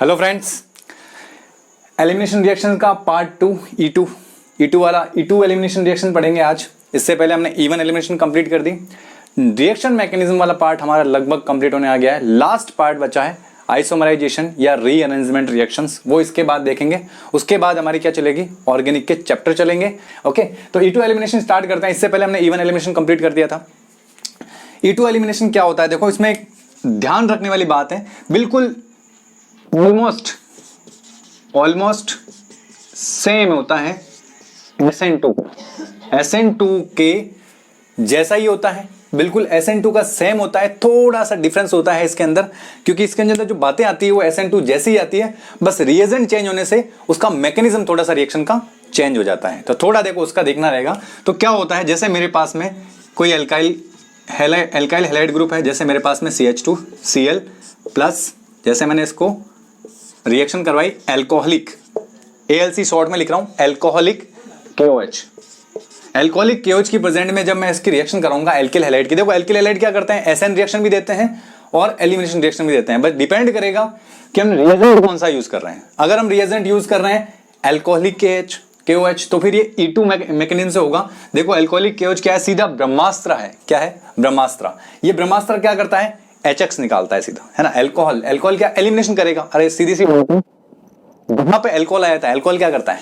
Hello friends, elimination reaction का part 2 E2 वाला E2 elimination reaction पढ़ेंगे आज। इससे पहले हमने E1 एलिमिनेशन कंप्लीट कर दी। रिएक्शन मैकेनिज्म वाला पार्ट हमारा लगभग कंप्लीट होने आ गया है। लास्ट पार्ट बचा है आइसोमराइजेशन या रीअरेंजमेंट रिएक्शंस, वो इसके बाद देखेंगे। उसके बाद हमारी क्या चलेगी, ऑर्गेनिक के चैप्टर चलेंगे। ओके, तो E2 एलिमिनेशन स्टार्ट करते हैं। इससे पहले हमने E1 एलिमिनेशन कंप्लीट कर दिया था। E2 एलिमिनेशन क्या होता है, देखो इसमें एक ध्यान रखने वाली बात है, बिल्कुल ऑलमोस्ट सेम होता है SN2 के जैसा ही होता है, बिल्कुल SN2 का सेम होता है। थोड़ा सा डिफरेंस होता है इसके अंदर, क्योंकि इसके अंदर जो बातें आती है वो SN2 जैसी ही आती है, बस रिएजेंट चेंज होने से उसका मैकेनिज्म थोड़ा सा रिएक्शन का चेंज हो जाता है। तो थोड़ा देखो उसका देखना रहेगा। तो क्या होता है, जैसे मेरे पास में कोई एल्काइल हैलाइड ग्रुप है, जैसे मेरे पास में CH2Cl प्लस, जैसे मैंने इसको रिएक्शन करवाई एल्कोहलिक, ALC शॉर्ट में लिख रहा हूं, एल्कोहलिक KOH की प्रेजेंट में जब मैं इसकी रिएक्शन कराऊंगा एल्किल हैलाइड की। देखो एल्किल हैलाइड क्या करते हैं, SN रिएक्शन भी देते हैं और एलिमिनेशन रिएक्शन भी देते हैं, बट डिपेंड करेगा कि हम रिएजेंट कौन सा यूज कर रहे हैं। अगर हम रिएजेंट यूज कर रहे हैं एल्कोहलिक KOH तो फिर ये E2 मैकेनिज्म से होगा। देखो एल्कोहलिक KOH क्या है, सीधा ब्रह्मास्त्र है। क्या है, ब्रह्मास्त्र। ये ब्रह्मास्त्र क्या करता है, HX निकालता है सीधा, है ना। एल्कोहल क्या एलिमिनेशन करेगा। अरे सीधी सी बात है, जहां पे एल्कोहल आया था, एल्कोहल क्या करता है,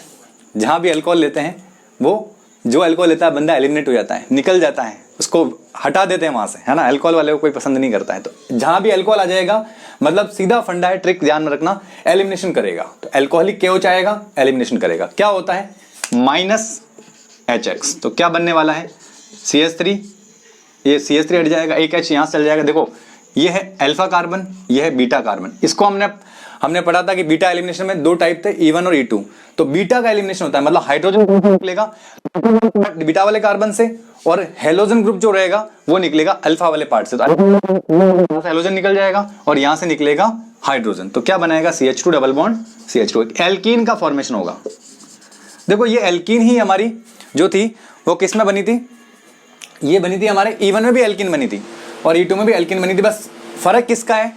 जहां भी एल्कोहल लेते हैं वो जो एल्कोहल लेता है बंदा एलिमिनेट हो जाता है, निकल जाता है, उसको हटा देते हैं वहां से, है ना। एल्कोहल वाले को कोई पसंद नहीं करता है। तो जहां भी एल्कोहल आ जाएगा, मतलब सीधा फंडा है, ट्रिक ध्यान में रखना, एलिमिनेशन करेगा। तो एल्कोहलिक KOH आएगा, एलिमिनेशन करेगा। क्या होता है, -HX। तो क्या बनने वाला है, CH3, ये CH3 हट जाएगा, एक H यहां से चल जाएगा। देखो ये है अल्फा कार्बन, ये है बीटा कार्बन। इसको हमने पढ़ा था कि बीटा एलिमिनेशन में दो टाइप थे, E1 और E2। तो बीटा का एलिमिनेशन होता है, मतलब हाइड्रोजन ग्रुप निकलेगा बीटा वाले कार्बन से, और हेलोजन ग्रुप जो रहेगा वो निकलेगा अल्फा वाले पार्ट से। तो हेलोजन निकल जाएगा और यहां से निकलेगा हाइड्रोजन। तो क्या बनाएगा, CH2 double bond CH2, alkene का फॉर्मेशन होगा। देखो ये एल्कीन ही हमारी जो थी वो किस में बनी थी, ये बनी थी हमारे E1 में भी एल्कीन बनी थी और E2 में भी एल्कीन बनी थी। बस फर्क किसका है,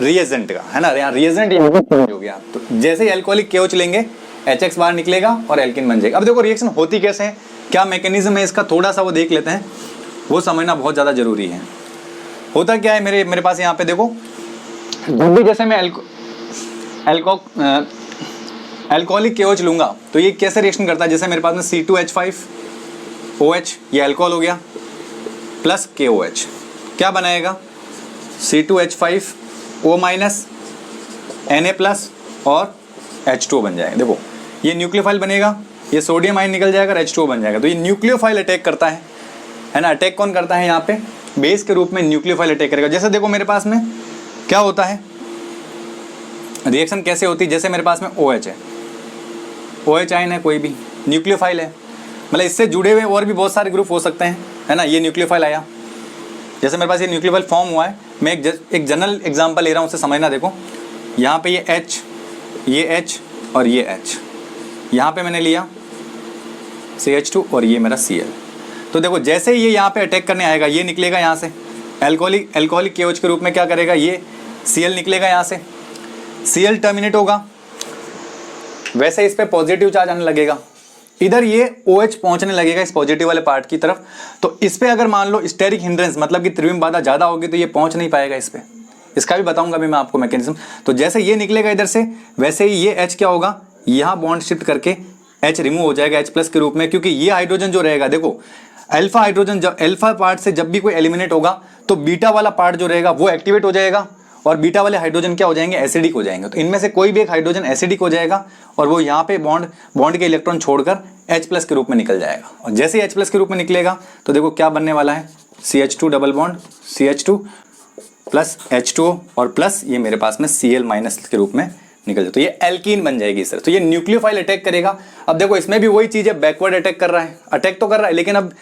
रिएजेंट का, है ना। यहाँ रिएजेंट हो गया। तो जैसे ही एल्कोहलिक KOH लेंगे HX बाहर निकलेगा और एल्कीन बन जाएगा। अब देखो रिएक्शन होती कैसे है, क्या मैकेनिज्म है इसका, थोड़ा सा वो देख लेते हैं, वो समझना बहुत ज्यादा जरूरी है। होता क्या है, मेरे पास यहाँ पे देखो, जब भी जैसे मैं एल्कोहलिक KOH लूंगा तो ये कैसे रिएक्शन करता है, जैसे मेरे पास में C2H5OH, ये एल्कोहल हो गया, प्लस KOH, क्या बनाएगा, C2H5O माइनस Na प्लस और H2O बन जाएगा। देखो ये न्यूक्लियोफाइल बनेगा, ये सोडियम आयन निकल जाएगा और H2O बन जाएगा। तो ये न्यूक्लियोफाइल अटैक करता है ना। अटैक कौन करता है, यहाँ पे बेस के रूप में न्यूक्लियोफाइल अटैक करेगा। जैसे देखो मेरे पास में क्या होता है, रिएक्शन कैसे होती है, जैसे मेरे पास में OH है, OH आयन है, कोई भी न्यूक्लियोफाइल है, मतलब इससे जुड़े हुए और भी बहुत सारे ग्रुप हो सकते हैं, है ना। ये न्यूक्लियोफाइल आया, जैसे मेरे पास ये न्यूक्लियोफाइल फॉर्म हुआ है। मैं एक जनरल एग्जांपल ले रहा हूँ, उससे समझना। देखो यहाँ पे ये H, ये H और ये H, यहाँ पे मैंने लिया CH2 और ये मेरा Cl। तो देखो जैसे ये यहाँ पे अटैक करने आएगा, ये निकलेगा यहाँ से एल्कोहलिक KOH के रूप में, क्या करेगा, ये Cl निकलेगा यहाँ से, Cl टर्मिनेट होगा, वैसे इस पे पॉजिटिव चार्ज आने लगेगा, इधर ये OH पहुंचने लगेगा इस पॉजिटिव वाले पार्ट की तरफ। तो इस पे अगर मान लो स्टेरिक हिंड्रेंस, मतलब कि त्रिविम बाधा ज्यादा होगी, तो ये पहुंच नहीं पाएगा इस पे। इसका भी बताऊंगा अभी मैं आपको मैकेनिज्म। तो जैसे ये निकलेगा इधर से, वैसे ही ये H क्या होगा, यहाँ बॉन्ड शिफ्ट करके H रिमूव हो जाएगा H+ के रूप में, क्योंकि ये हाइड्रोजन जो रहेगा, देखो अल्फा हाइड्रोजन, जब अल्फा पार्ट से जब भी कोई एलिमिनेट होगा तो बीटा वाला पार्ट जो रहेगा वो एक्टिवेट हो जाएगा और बीटा वाले हाइड्रोजन क्या हो जाएंगे, एसिडिक हो जाएंगे। तो इनमें से कोई भी एक हाइड्रोजन एसिडिक हो जाएगा और वो यहाँ पे बॉन्ड के इलेक्ट्रॉन छोड़कर H+ के रूप में निकल जाएगा। और जैसे ही H+ के रूप में निकलेगा तो देखो क्या बनने वाला है, CH2 double bond CH2 plus H2O और प्लस ये मेरे पास में Cl माइनस के रूप में निकल जाए, तो ये एल्कीन बन जाएगी इस तरह। तो ये न्यूक्लियोफाइल अटैक करेगा। अब देखो इसमें भी वही चीज है, बैकवर्ड अटैक कर रहा है, अटैक तो कर रहा है, लेकिन अब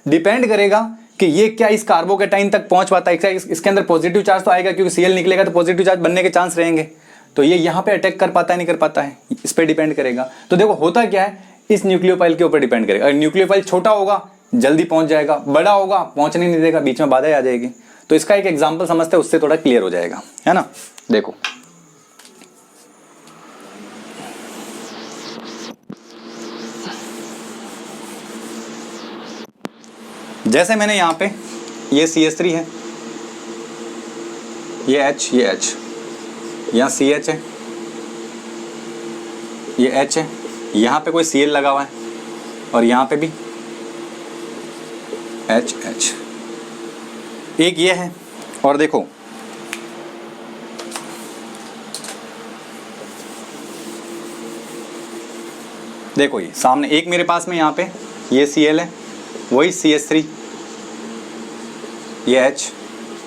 डिपेंड करेगा कि ये क्या इस कार्बोकेटाइन तक पहुंच पाता है। इसके अंदर पॉजिटिव चार्ज तो आएगा, क्योंकि Cl निकलेगा तो पॉजिटिव चार्ज बनने के चांस रहेंगे। तो ये यहाँ पे अटैक कर पाता है नहीं कर पाता है, इस पर डिपेंड करेगा। तो देखो होता क्या है, इस न्यूक्लियोफाइल के ऊपर डिपेंड करेगा। अगर न्यूक्लियोफाइल छोटा होगा जल्दी पहुंच जाएगा, बड़ा होगा पहुंचने नहीं देगा, बीच में बाधा आ जाएगी। तो इसका एक एग्जांपल समझते हैं, उससे थोड़ा क्लियर हो जाएगा, है ना। देखो जैसे मैंने यहाँ पे ये CH3 है, ये H, ये H, यहाँ CH है, ये H है, यहाँ पे कोई Cl लगा हुआ है और यहाँ पे भी H, एक ये है। और देखो देखो ये सामने एक मेरे पास में यहाँ पे ये Cl है, वही CH3, ये H,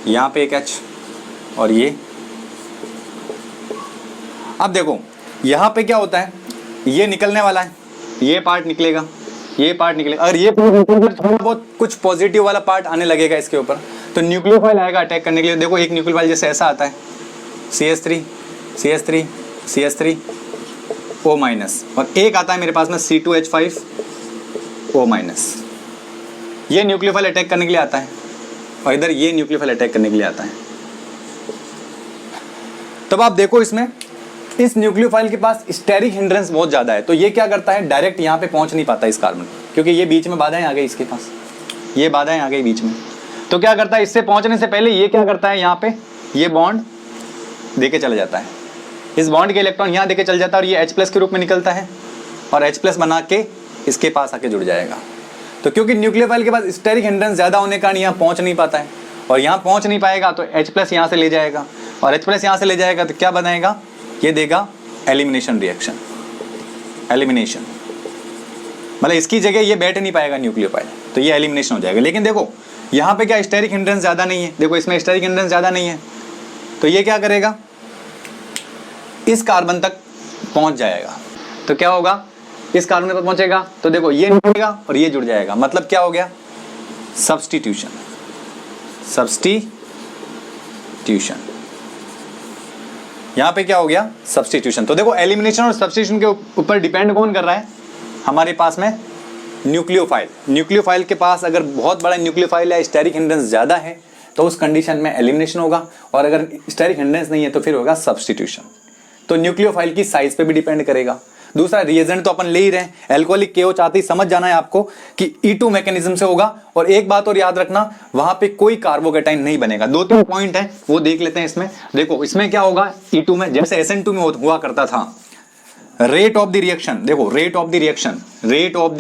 यहाँ पे एक H और ये। अब देखो यहाँ पे क्या होता है, ये निकलने वाला है, ये पार्ट निकलेगा, ये पार्ट निकलेगा, और ये थोड़ा बहुत कुछ पॉजिटिव वाला पार्ट आने लगेगा इसके ऊपर, तो न्यूक्लियोफाइल आएगा अटैक करने के लिए। देखो एक न्यूक्लियोफाइल जैसे ऐसा आता है, CH3 CH3 CH3 O minus, और एक आता है मेरे पास में C2H5 O माइनस। ये न्यूक्लियोफाइल अटैक करने के लिए आता है, और इधर ये न्यूक्लियोफाइल अटैक करने के लिए आता है। तब आप देखो इसमें इस न्यूक्लियोफाइल के पास स्टेरिक हिंड्रेंस बहुत ज़्यादा है, तो ये क्या करता है, डायरेक्ट यहाँ पे पहुँच नहीं पाता इस कार्बन, क्योंकि ये बीच में बाधाएं आ गई इसके पास, ये बाधाएं आ गई बीच में। तो क्या करता है, इससे पहुँचने से पहले ये क्या करता है, यहाँ पे ये बॉन्ड देके चला जाता है, इस बॉन्ड के इलेक्ट्रॉन यहाँ देके चल जाता है और ये H+ के रूप में निकलता है और H+ बना के इसके पास आके जुड़ जाएगा। तो क्योंकि न्यूक्लियोफाइल के पास स्टेरिक हिंड्रेंस ज़्यादा होने के कारण यहाँ पहुँच नहीं पाता है, और यहाँ पहुँच नहीं पाएगा तो H+ यहाँ से ले जाएगा, और H+ यहाँ से ले जाएगा तो क्या बनाएगा, ये देगा एलिमिनेशन रिएक्शन, एलिमिनेशन, मतलब इसकी जगह ये बैठ नहीं पाएगा न्यूक्लियोफाइल, तो ये एलिमिनेशन हो जाएगा। लेकिन देखो यहाँ पे क्या स्टेरिक हिंड्रेंस ज़्यादा नहीं है, देखो इसमें स्टेरिक हिंड्रेंस ज़्यादा नहीं है, तो ये क्या करेगा, इस कार्बन तक पहुँच जाएगा। तो क्या होगा, इस कार्बन तक पहुँचेगा तो देखो ये निकलेगा और ये जुड़ जाएगा, मतलब क्या हो गया, सब्स्टिट्यूशन, सब्स्टिट्यूशन। यहाँ पे क्या हो गया, सब्स्टिट्यूशन। तो देखो एलिमिनेशन और सब्स्टिट्यूशन के ऊपर डिपेंड कौन कर रहा है, हमारे पास में न्यूक्लियोफाइल। न्यूक्लियोफाइल के पास अगर बहुत बड़ा न्यूक्लियोफाइल है, स्टेरिक हिंड्रेंस ज़्यादा है, तो उस कंडीशन में एलिमिनेशन होगा, और अगर स्टेरिक हिंड्रेंस नहीं है तो फिर होगा सब्स्टिट्यूशन। तो न्यूक्लियोफाइल की साइज पे भी डिपेंड करेगा। दूसरा, रिएजेंट तो अपन ले ही रहे हैं, एल्कोहलिक KOH आते ही समझ जाना है आपको कि E2 मैकेनिज्म से होगा। और एक बात और याद रखना, वहां पे कोई कार्बोकेटाइन नहीं बनेगा। 2-3 पॉइंट है वो देख लेते हैं इसमें। देखो इसमें क्या होगा, E2 में जैसे SN2 में हुआ करता था, रेट ऑफ द रिएक्शन, देखो rate of the reaction, rate of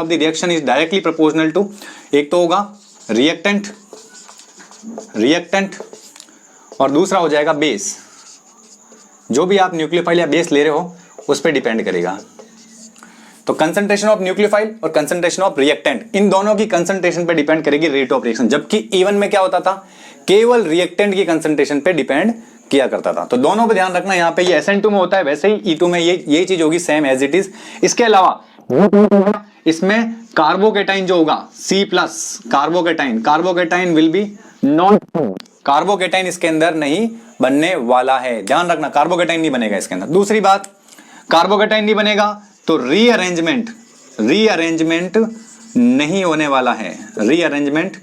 the reaction is directly proportional to, एक तो होगा रिएक्टेंट और दूसरा हो जाएगा बेस। जो भी आप न्यूक्लियोफाइल या बेस ले रहे हो उस पर डिपेंड करेगा। तो कंसंट्रेशन ऑफ न्यूक्लियोफाइल और कंसंट्रेशन ऑफ रिएक्टेंट, इन दोनों की कंसंट्रेशन पे डिपेंड करेगी रेट ऑफ रिएक्शन। जबकि E1 में क्या होता था, केवल रिएक्टेंट की कंसंट्रेशन पे डिपेंड किया करता था। तो दोनों पे ध्यान रखना, यहाँ पे ये SN2 में होता है, वैसे ही E2 में ये चीज होगी सेम एज इट इज। इसके अलावा इसमें कार्बोकेटाइन जो होगा C+, carbocation will be not, carbocation इसके अंदर नहीं बनने वाला है, ध्यान रखना, कार्बोकेटाइन नहीं बनेगा इसके अंदर। दूसरी बात, कार्बोकेटाइन नहीं बनेगा तो रीअरेंजमेंट नहीं होने वाला है, रीअरेंजमेंट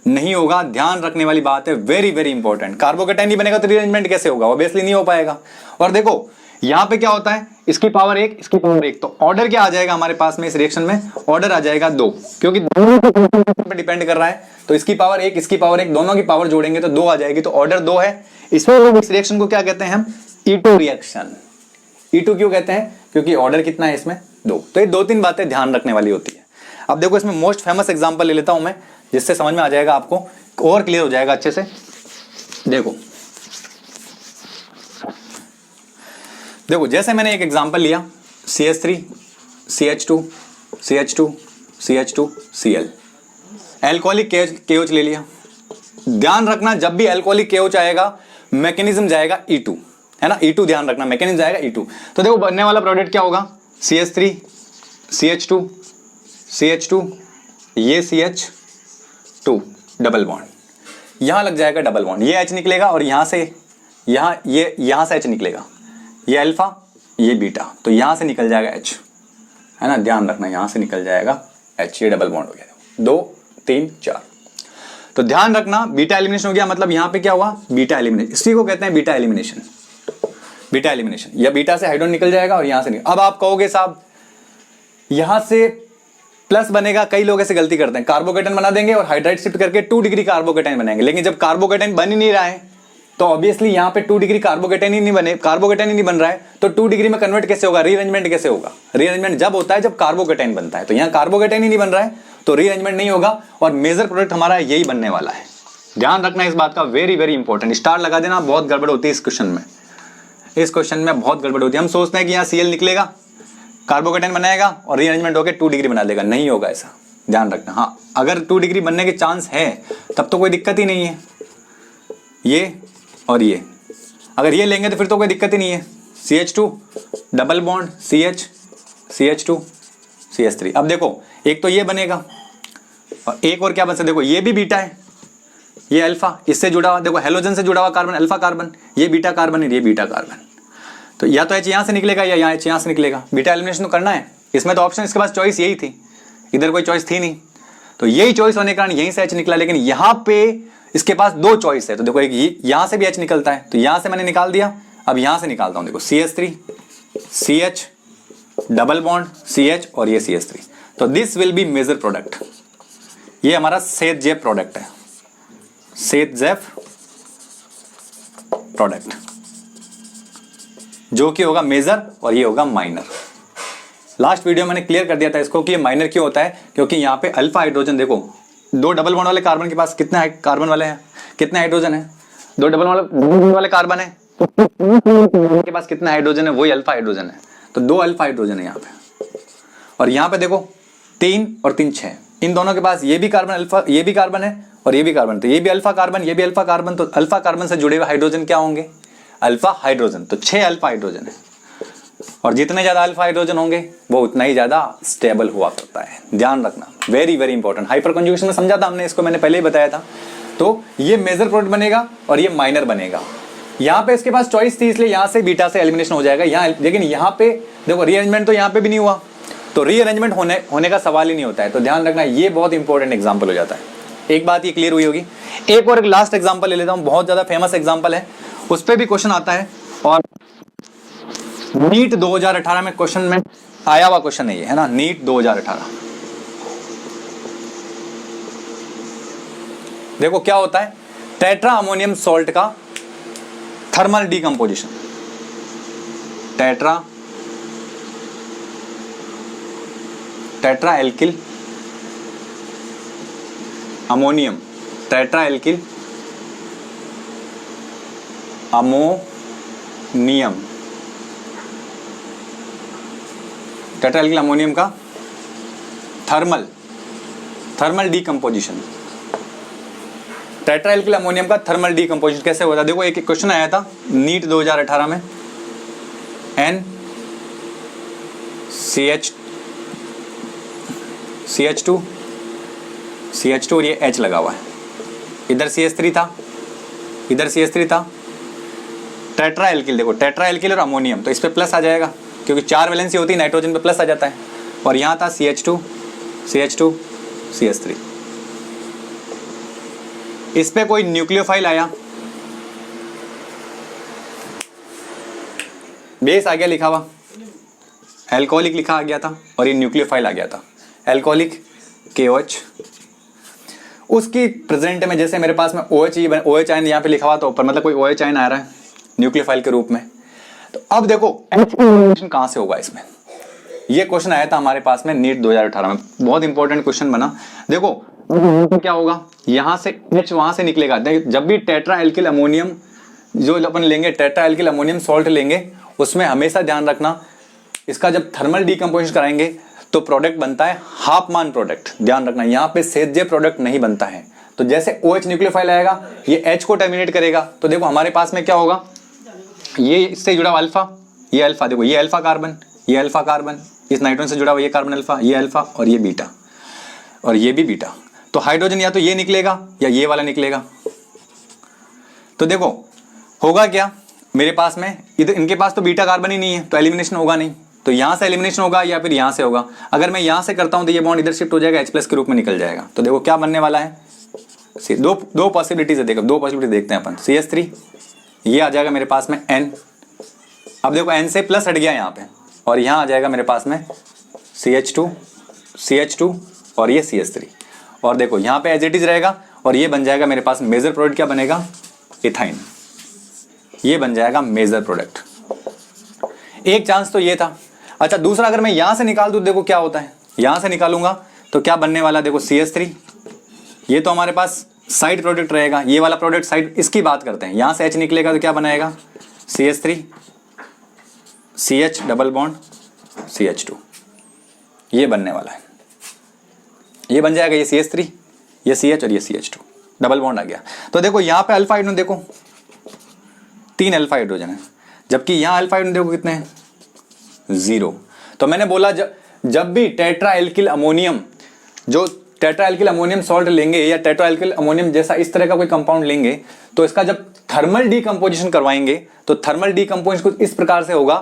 नहीं होगा, ध्यान रखने वाली बात है, वेरी वेरी इंपॉर्टेंट। कार्बोकेटाइन नहीं बनेगा तो रीअरेंजमेंट कैसे होगा, ऑब्वियसली नहीं हो पाएगा। और देखो यहां पे क्या होता है, इसकी पावर 1, इसकी पावर 1, तो ऑर्डर क्या आ जाएगा हमारे पास में इस रिएक्शन में, ऑर्डर आ जाएगा 2, क्योंकि दोनों पे डिपेंड कर रहा है। तो इसकी पावर 1, इसकी पावर 1, दोनों की पावर जोड़ेंगे तो 2 आ जाएगी, तो ऑर्डर 2 है। इसमें इस रिएक्शन को क्या कहते हैं हम, E2 रिएक्शन। E2 क्यों कहते हैं, क्योंकि ऑर्डर कितना है इसमें 2। तो ये 2-3 बातें ध्यान रखने वाली होती है। अब देखो इसमें मोस्ट फेमस एग्जांपल ले लेता हूं मैं, जिससे समझ में आ जाएगा, आपको और क्लियर हो जाएगा अच्छे से। देखो जैसे मैंने एक एग्जांपल लिया, CH3 CH2 CH2 CH2 Cl, alcoholic KOH ले लिया। ध्यान रखना, जब भी एल्कोहलिक KOH आएगा मैकेनिज्म जाएगा E2, है ना, E2 ध्यान रखना, मैकेनिज्म जाएगा E2। तो देखो बनने वाला प्रोडक्ट क्या होगा, CH3 CH2 CH2, ये CH2 डबल बॉन्ड, यहां लग जाएगा डबल बॉन्ड, ये H निकलेगा और यहां से यहां से H निकलेगा, ये अल्फा ये बीटा, तो यहां से निकल जाएगा H, है ना, ध्यान रखना, यहां से निकल जाएगा H, ये डबल बॉन्ड हो गया, 2 3 4। तो ध्यान रखना, बीटा एलिमिनेशन हो गया, मतलब यहां पे क्या हुआ, बीटा एलिमिनेशन, इसी को कहते हैं बीटा एलिमिनेशन। बीटा एलिमिनेशन, या बीटा से हाइड्रोजन निकल जाएगा और यहां से निकल। अब आप कहोगे साहब यहां से प्लस बनेगा, कई लोग ऐसे गलती करते हैं, कार्बोकेटाइन बना देंगे और हाइड्राइड शिफ्ट करके 2 डिग्री कार्बोकेटाइन बनाएंगे, लेकिन जब कार्बोकेटाइन बन ही नहीं रहा है तो ऑब्वियसली यहाँ पे 2 डिग्री कार्बोकेटाइन ही नहीं बन रहा है, तो 2 डिग्री में कन्वर्ट कैसे होगा, रीअरेंजमेंट कैसे होगा? रीअरेंजमेंट जब होता है जब कार्बोकेटाइन बनता है, तो यहाँ कार्बोकेटाइन ही नहीं बन रहा है तो रीअरेंजमेंट नहीं होगा और मेजर प्रोडक्ट हमारा यही बनने वाला है। ध्यान रखना इस बात का, वेरी वेरी इंपॉर्टेंट। स्टार लगा देना, बहुत गड़बड़ होती है इस क्वेश्चन में, इस क्वेश्चन में बहुत गड़बड़ होती है। हम सोचते हैं कि यहाँ Cl निकलेगा, कार्बोकेटाइन बनाएगा और रीअरेंजमेंट होकर 2 डिग्री बना देगा, नहीं होगा ऐसा, ध्यान रखना। हाँ, अगर 2 डिग्री बनने के चांस है तब तो कोई दिक्कत ही नहीं है, ये और ये अगर ये लेंगे तो फिर तो कोई दिक्कत ही नहीं है। CH2 double bond CH2 CH3। अब देखो एक तो ये बनेगा और एक और क्या बन सकता है, देखो ये भी बीटा है, ये अल्फा, इससे जुड़ा हुआ, देखो हेलोजन से जुड़ा हुआ कार्बन अल्फा कार्बन, ये बीटा कार्बन है, ये बीटा कार्बन। तो या तो H यहाँ से निकलेगा या यहाँ H यहाँ से निकलेगा, बीटा एलिमिनेशन तो करना है। इसमें तो ऑप्शन इसके पास चॉइस यही थी, इधर कोई चॉइस थी नहीं, तो यही चॉइस होने के कारण यहीं से H निकला। लेकिन यहाँ पे इसके पास 2 चॉइस है, तो देखो एक यहाँ से भी H निकलता है, तो यहाँ से मैंने निकाल दिया, अब यहाँ से निकालता हूँ, देखो CH3 CH double bond CH और ये CH3, तो this will be major product. ये हमारा सेट-जेफ प्रोडक्ट है, सेट-जेफ प्रोडक्ट, जो कि होगा मेजर और ये होगा माइनर। लास्ट वीडियो मैंने क्लियर कर दिया था इसको कि ये माइनर क्यों होता है, क्योंकि यहाँ पे अल्फा हाइड्रोजन, देखो 2 डबल बॉन्ड वाले कार्बन के पास कितने कार्बन वाले हैं, कितने हाइड्रोजन है, 2 डबल बॉन्ड वाले कार्बन है, के पास कितना हाइड्रोजन है, वही अल्फा हाइड्रोजन है, तो 2 अल्फा हाइड्रोजन है यहाँ पे। और यहाँ पे देखो 3 और 3 6, इन दोनों के पास ये भी कार्बन अल्फा, ये भी कार्बन है और ये भी कार्बन, तो ये भी अल्फा कार्बन, ये भी अल्फा कार्बन, तो अल्फा कार्बन से जुड़े हुए हाइड्रोजन क्या होंगे, अल्फा हाइड्रोजन, तो 6 अल्फा हाइड्रोजन है। और जितने ज्यादा अल्फा हाइड्रोजन होंगे वो उतना ही ज्यादा स्टेबल हुआ करता है, ध्यान रखना, very very important. Hyper conjugation में समझा था हमने इसको, मैंने पहले ही बताया था। तो ये मेजर प्रोडक्ट बनेगा और ये माइनर बनेगा। यहाँ पे इसके पास चॉइस थी, इसलिए यहाँ से बीटा से एलिमिनेशन हो जाएगा यहाँ, लेकिन यहाँ पे देखो रीअरेंजमेंट तो यहाँ पे भी नहीं हुआ, तो रीअरेंजमेंट होने का सवाल ही नहीं होता है। तो ध्यान रखना, ये बहुत इंपॉर्टेंट एग्जाम्पल हो जाता है। एक बात ये क्लियर हुई होगी। एक और एक लास्ट एग्जाम्पल ले लेता हूँ, बहुत ज्यादा फेमस एग्जाम्पल है, उस पर भी क्वेश्चन आता है और नीट 2018 में क्वेश्चन में आया हुआ क्वेश्चन है ये, है ना, नीट 2018। देखो क्या होता है, टेट्रा अमोनियम सॉल्ट का thermal decomposition, tetra alkyl ammonium, tetra alkyl ammonium, tetra alkyl ammonium का thermal decomposition. Tetra alkyl ammonium का थर्मल डीकंपोजिशन कैसे होता है, देखो एक क्वेश्चन आया था नीट 2018 में, CH2 और ये H लगा हुआ है, इधर CH3 था, इधर CH3 था, टेट्रा एल्किल, देखो टेट्रा एल्किल और अमोनियम, तो इस पे प्लस आ जाएगा क्योंकि 4 वैलेंसी होती है, नाइट्रोजन पे प्लस आ जाता है। और यहाँ था CH2 CH3, इस पे कोई न्यूक्लियोफाइल आया, बेस आ गया लिखा हुआ, एल्कोहलिक लिखा आ गया था और ये न्यूक्लियोफाइल आ गया था, एल्कोहलिक KOH। उसकी प्रेजेंट में जैसे मेरे पास में OH आयन यहाँ पे लिखा हुआ था ऊपर, मतलब कोई OH आयन आ रहा है न्यूक्लियोफाइल के रूप में। तो अब देखो एलिमिनेशन कहाँ से होगा इसमें, ये क्वेश्चन आया था हमारे पास में नीट 2018 में, बहुत इंपॉर्टेंट क्वेश्चन बना। देखो क्या होगा, यहाँ से H वहां से निकलेगा, जब भी टेट्रा एल्किल अमोनियम जो अपन लेंगे, टेट्रा एल्किल अमोनियम सॉल्ट लेंगे, उसमें हमेशा ध्यान रखना इसका जब थर्मल डीकंपोजिशन कराएंगे तो प्रोडक्ट बनता है हाफ मान प्रोडक्ट, ध्यान रखना, यहाँ पे सेट-जेफ प्रोडक्ट नहीं बनता है। तो जैसे OH न्यूक्लियोफाइल आएगा, ये H को टर्मिनेट करेगा, तो देखो हमारे पास में क्या होगा, ये इससे जुड़ा हुआ अल्फा, ये अल्फा, देखो ये अल्फा कार्बन, ये अल्फा कार्बन, इस नाइट्रोजन से जुड़ा हुआ ये कार्बन अल्फा, ये अल्फा और ये बीटा, और ये भी बीटा। तो हाइड्रोजन या तो ये निकलेगा या ये वाला निकलेगा। तो देखो होगा क्या, मेरे पास में इधर इनके पास तो बीटा कार्बन ही नहीं है, तो एलिमिनेशन होगा नहीं, तो यहाँ से एलिमिनेशन होगा या फिर यहाँ से होगा। अगर मैं यहाँ से करता हूँ तो ये बॉन्ड इधर शिफ्ट हो जाएगा, H+ के रूप में निकल जाएगा। तो देखो क्या बनने वाला है, दो पॉसिबिलिटीज है, देखो 2 पॉसिबिलिटी देखते हैं अपन। CH3 ये आ जाएगा मेरे पास में N, अब देखो N से प्लस हट गया यहाँ पे, और यहाँ आ जाएगा मेरे पास में CH2 CH2 और ये CH3, और देखो यहाँ पे एज इट इज रहेगा और ये बन जाएगा मेरे पास मेजर प्रोडक्ट, क्या बनेगा, इथाइन। ये बन जाएगा मेजर प्रोडक्ट। एक चांस तो ये था। अच्छा, दूसरा अगर मैं यहां से निकाल दूं, देखो क्या होता है, यहां से निकालूंगा तो क्या बनने वाला, देखो CH3, ये तो हमारे पास साइड प्रोडक्ट रहेगा, ये वाला प्रोडक्ट साइड, इसकी बात करते हैं, यहां से H निकलेगा तो क्या बनाएगा, CH3 CH double bond CH2, ये बनने वाला है, ये बन जाएगा, ये CH3, ये CH और ये CH2, डबल बॉन्ड आ गया। तो देखो यहाँ पे अल्फा हाइड्रोजन, देखो 3 अल्फा हाइड्रोजन है, जबकि यहाँ अल्फा हाइड्रोजन देखो कितने हैं, 0। तो मैंने बोला जब भी टेट्रा एल्किल अमोनियम, जो टेट्रा एल्किल अमोनियम सॉल्ट लेंगे या टेट्रा एल्किल अमोनियम जैसा इस तरह का कोई कंपाउंड लेंगे, तो इसका जब थर्मल डीकंपोजिशन करवाएंगे तो थर्मल डीकंपोजिशन कुछ इस प्रकार से होगा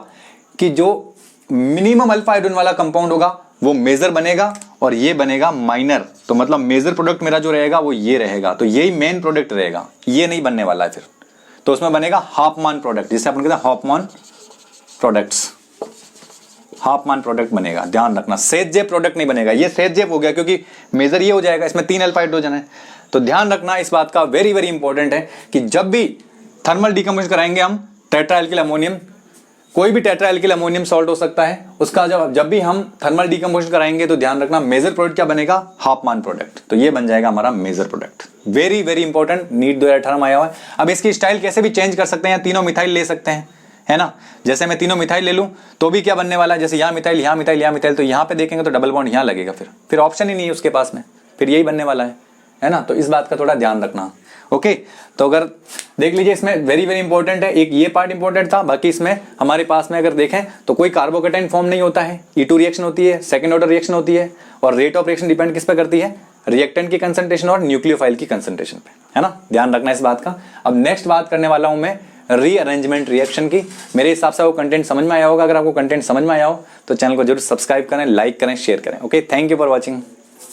कि जो मिनिमम अल्फा हाइड्रोजन वाला कंपाउंड होगा वो मेजर बनेगा और ये बनेगा माइनर। तो मतलब मेजर प्रोडक्ट मेरा जो रहेगा वो ये रहेगा, तो यही मेन प्रोडक्ट रहेगा, ये नहीं बनने वाला है फिर। तो उसमें बनेगा हाफमान प्रोडक्ट, जिसे अपन कहते हैं हाफमान प्रोडक्ट्स, हाफमान प्रोडक्ट बनेगा, ध्यान रखना। सेजजेब प्रोडक्ट नहीं बनेगा, ये सेजजेब हो गया क्योंकि मेजर ये हो जाएगा, इसमें 3 अल्फा हाइड्रोजन है। तो ध्यान रखना इस बात का, वेरी वेरी इंपॉर्टेंट है कि जब भी थर्मल डीकंपोजिशन कराएंगे हम टेट्रा एल्किल अमोनियम, कोई भी टेट्रा एल्किल अमोनियम सॉल्ट हो सकता है, उसका जब भी हम थर्मल डीकंपोजिशन कराएंगे तो ध्यान रखना मेजर प्रोडक्ट क्या बनेगा, हाफमान प्रोडक्ट। तो ये बन जाएगा हमारा major product, very very important, NEET 2018 में आया हुआ है। अब इसकी स्टाइल कैसे भी चेंज कर सकते हैं, तीनों मिथाइल ले सकते हैं, है ना। जैसे मैं तीनों मिथाइल ले लूं तो भी क्या बनने वाला है, जैसे यहाँ मिथाइल, यहाँ मिथाइल, यहाँ मिथाइल, तो यहाँ पे देखेंगे तो डबल बॉन्ड यहाँ लगेगा, फिर ऑप्शन ही नहीं है उसके पास में, फिर यही बनने वाला है ना। तो इस बात का थोड़ा ध्यान रखना। ओके, तो अगर देख लीजिए इसमें वेरी वेरी इंपॉर्टेंट है, एक ये पार्ट इंपॉर्टेंट था, बाकी इसमें हमारे पास में अगर देखें तो कोई कार्बोकेटाइन फॉर्म नहीं होता है, E2 रिएक्शन होती है, सेकंड ऑर्डर रिएक्शन होती है, और रेट ऑफ रिएक्शन डिपेंड किस पे करती है, रिएक्टेंट की कंसंट्रेशन और न्यूक्लियोफाइल की कंसंट्रेशन पे, है ना। ध्यान रखना इस बात का। अब नेक्स्ट बात करने वाला हूं मैं रीअरेंजमेंट रिएक्शन की। मेरे हिसाब से वो कंटेंट समझ में आया होगा। अगर आपको कंटेंट समझ में आया हो तो चैनल को जरूर सब्सक्राइब करें, लाइक करें, शेयर करें। Okay, thank you for watching.